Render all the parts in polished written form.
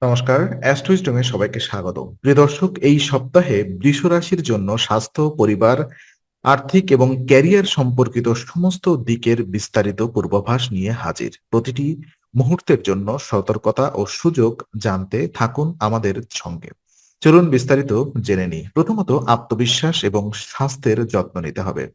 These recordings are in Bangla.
নমস্কার, অ্যাস্ট্রোইস্টমে সবাইকে স্বাগত। প্রিয় দর্শক, এই সপ্তাহে বৃষ রাশির জন্য স্বাস্থ্য, পরিবার, আর্থিক এবং ক্যারিয়ার সম্পর্কিত সমস্ত দিকের বিস্তারিত পূর্বাভাস নিয়ে হাজির। প্রতিটি মুহূর্তের জন্য সতর্কতা ও সুযোগ জানতে থাকুন আমাদের সঙ্গে। চলুন বিস্তারিত জেনে নিই। প্রথমত, আত্মবিশ্বাস এবং স্বাস্থ্যের যত্ন নিতে হবে।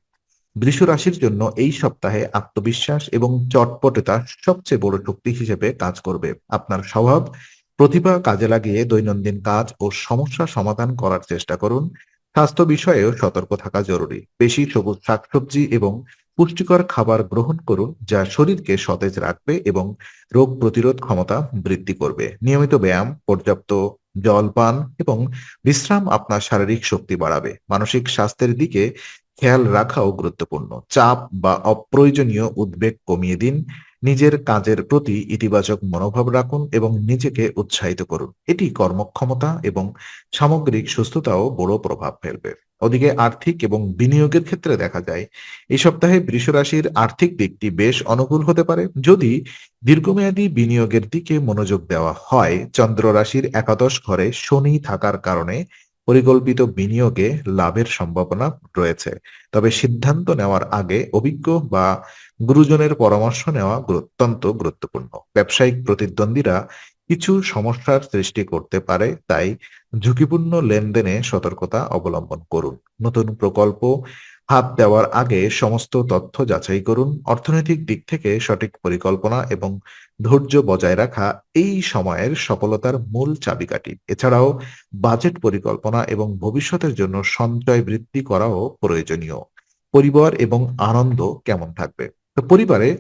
বৃষ রাশির জন্য এই সপ্তাহে আত্মবিশ্বাস এবং চটপটেতা সবচেয়ে বড় শক্তি হিসেবে কাজ করবে। আপনার স্বভাব, প্রতিভা কাজে লাগিয়ে দৈনন্দিন কাজ ও সমস্যা সমাধান করার চেষ্টা করুন। স্বাস্থ্য বিষয়েও সতর্ক থাকা জরুরি। বেশি সবুজ শাকসবজি এবং পুষ্টিকর খাবার গ্রহণ করুন, যা শরীরকে সতেজ রাখবে এবং রোগ প্রতিরোধ ক্ষমতা বৃদ্ধি করবে। নিয়মিত ব্যায়াম, পর্যাপ্ত জল পান এবং বিশ্রাম আপনার শারীরিক শক্তি বাড়াবে। মানসিক স্বাস্থ্যের দিকে খেয়াল রাখাও গুরুত্বপূর্ণ। চাপ বা অপ্রয়োজনীয় উদ্বেগ কমিয়ে দিন। নিজের কাজের প্রতি ইতিবাচক মনোভাব রাখুন এবং নিজেকে উৎসাহিত করুন। এটি কর্মক্ষমতা এবং সামগ্রিক সুস্থতাও বড় প্রভাব ফেলবে। ওদিকে আর্থিক এবং বিনিয়োগের ক্ষেত্রে দেখা যায় এই সপ্তাহে বৃষ রাশির আর্থিক দিকটি বেশ অনুকূল হতে পারে যদি দীর্ঘমেয়াদী বিনিয়োগের দিকে মনোযোগ দেওয়া হয়। চন্দ্র রাশির একাদশ ঘরে শনি থাকার কারণে পরিকল্পিত বিনিয়োগে লাভের সম্ভাবনা রয়েছে। তবে সিদ্ধান্ত নেওয়ার আগে অভিজ্ঞ বা গুরুজনের পরামর্শ নেওয়া অত্যন্ত গুরুত্বপূর্ণ। ব্যবসায়িক প্রতিদ্বন্দ্বীরা কিছু সমস্যার সৃষ্টি করতে পারে, তাই ঝুঁকিপূর্ণ লেনদেনে সতর্কতা অবলম্বন করুন। নতুন প্রকল্প হাত দেওয়ার আগে সমস্ত তথ্য যাচাই করুন। অর্থনৈতিক দিক থেকে সঠিক পরিকল্পনা এবং ধৈর্য বজায় রাখা এই সময়ের সফলতার মূল চাবিকাঠি। এছাড়াও বাজেট পরিকল্পনা এবং ভবিষ্যতের জন্য সঞ্চয় বৃদ্ধি করাও প্রয়োজনীয়। পরিবার এবং আনন্দ কেমন থাকবে? তো পরিবারে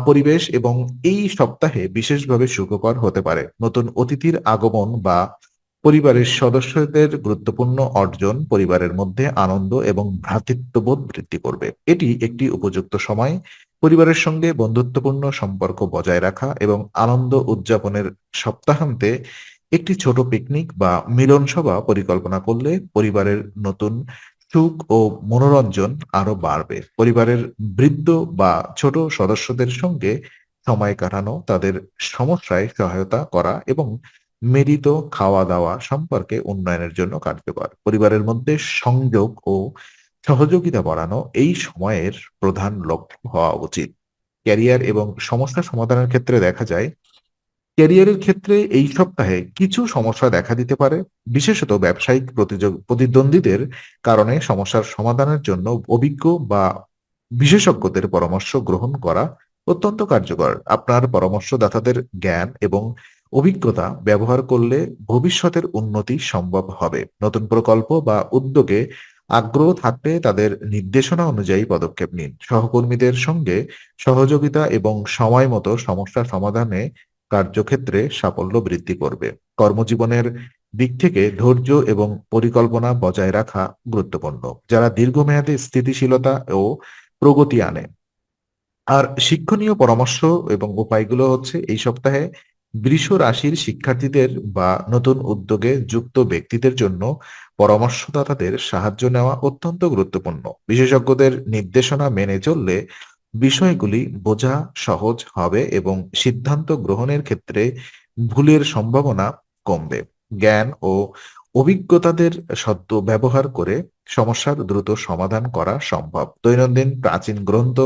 পরিবেশ এবং এই সপ্তাহে বিশেষভাবে সুখকর হতে পারে। নতুন অতিথির আগমন বা পরিবারের সদস্যদের গুরুত্বপূর্ণ অর্জন পরিবারের মধ্যে আনন্দ এবং ভ্রাতৃত্ববোধ বৃদ্ধি করবে। এটি একটি উপযুক্ত সময় পরিবারের সঙ্গে বন্ধুত্বপূর্ণ সম্পর্ক বজায় রাখা এবং আনন্দ উদযাপনের। সপ্তাহান্তে একটি ছোট পিকনিক বা মিলন সভা পরিকল্পনা করলে পরিবারের নতুন সুখ ও মনোরঞ্জন আরো বাড়বে। পরিবারের বৃদ্ধ বা ছোট সদস্যদের সঙ্গে সময় কাটানো, তাদের সমস্যায় সহায়তা করা এবং মিলিত খাওয়া-দাওয়া সম্পর্কে উন্নয়নের জন্য কার্যকর। পরিবারের মধ্যে সংযোগ ও সহযোগিতা বাড়ানো এই সময়ের প্রধান লক্ষ্য হওয়া উচিত। ক্যারিয়ার এবং সমস্যা সমাধানের ক্ষেত্রে দেখা যায় ক্যারিয়ারের ক্ষেত্রে এই সপ্তাহে কিছু সমস্যা দেখা দিতে পারে। বিশেষত ব্যবসায়িক প্রতিদ্বন্দ্বীদের কারণে সমস্যার সমাধানের জন্য অভিজ্ঞ বা বিশেষজ্ঞদের পরামর্শ গ্রহণ করা অত্যন্ত কার্যকর। আপনার পরামর্শদাতাদের জ্ঞান এবং অভিজ্ঞতা ব্যবহার করলে ভবিষ্যতের উন্নতি সম্ভব হবে। নতুন প্রকল্প বা উদ্যোগে আগ্রহ থাকলে তাদের নির্দেশনা অনুযায়ী পদক্ষেপ নিন। সহকর্মীদের সঙ্গে সহযোগিতা এবং সময় মতো সমস্যা সমাধানে কার্যক্ষেত্রে সাফল্য বৃদ্ধি করবে। কর্মজীবনের দিক থেকে ধৈর্য এবং পরিকল্পনা বজায় রাখা গুরুত্বপূর্ণ, যারা দীর্ঘমেয়াদে স্থিতিশীলতা ও প্রগতি আনে। আর শিক্ষণীয় পরামর্শ এবং উপায়গুলো হচ্ছে এই সপ্তাহে বৃষ রাশির শিক্ষার্থীদের বা নতুন উদ্যোগে যুক্ত ব্যক্তিদের জন্য পরামর্শদাতাদের সাহায্য নেওয়া অত্যন্ত গুরুত্বপূর্ণ। বিশেষজ্ঞদের নির্দেশনা মেনে চললে বিষয়গুলি বোঝা সহজ হবে এবং সিদ্ধান্ত গ্রহণের ক্ষেত্রে ভুলের সম্ভাবনা কমবে। জ্ঞান ও অভিজ্ঞতাদের সদ্য ব্যবহার করে সমস্যার দ্রুত সমাধান করা সম্ভব। দৈনন্দিন প্রাচীন গ্রন্থ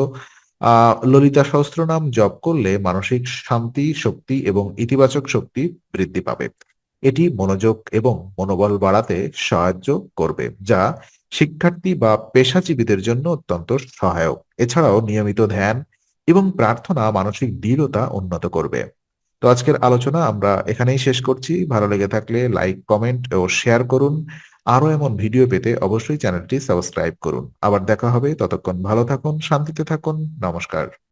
ললিতা সহস্রনাম জপ করলে মানসিক শান্তি, শক্তি এবং ইতিবাচক শক্তি বৃদ্ধি পাবে। এটি মনোযোগ এবং মনোবল বাড়াতে সাহায্য করবে, যা শিক্ষার্থী বা পেশাজীবীদের জন্য অত্যন্ত সহায়ক। এছাড়াও নিয়মিত ধ্যান এবং প্রার্থনা মানসিক দৃঢ়তা উন্নত করবে। তো আজকের আলোচনা আমরা এখানেই শেষ করছি। ভালো লেগে থাকলে লাইক, কমেন্ট ও শেয়ার করুন। আরো এমন ভিডিও পেতে অবশ্যই চ্যানেলটি সাবস্ক্রাইব করুন। আবার দেখা হবে, ততক্ষণ ভালো থাকুন, শান্তিতে থাকুন। নমস্কার।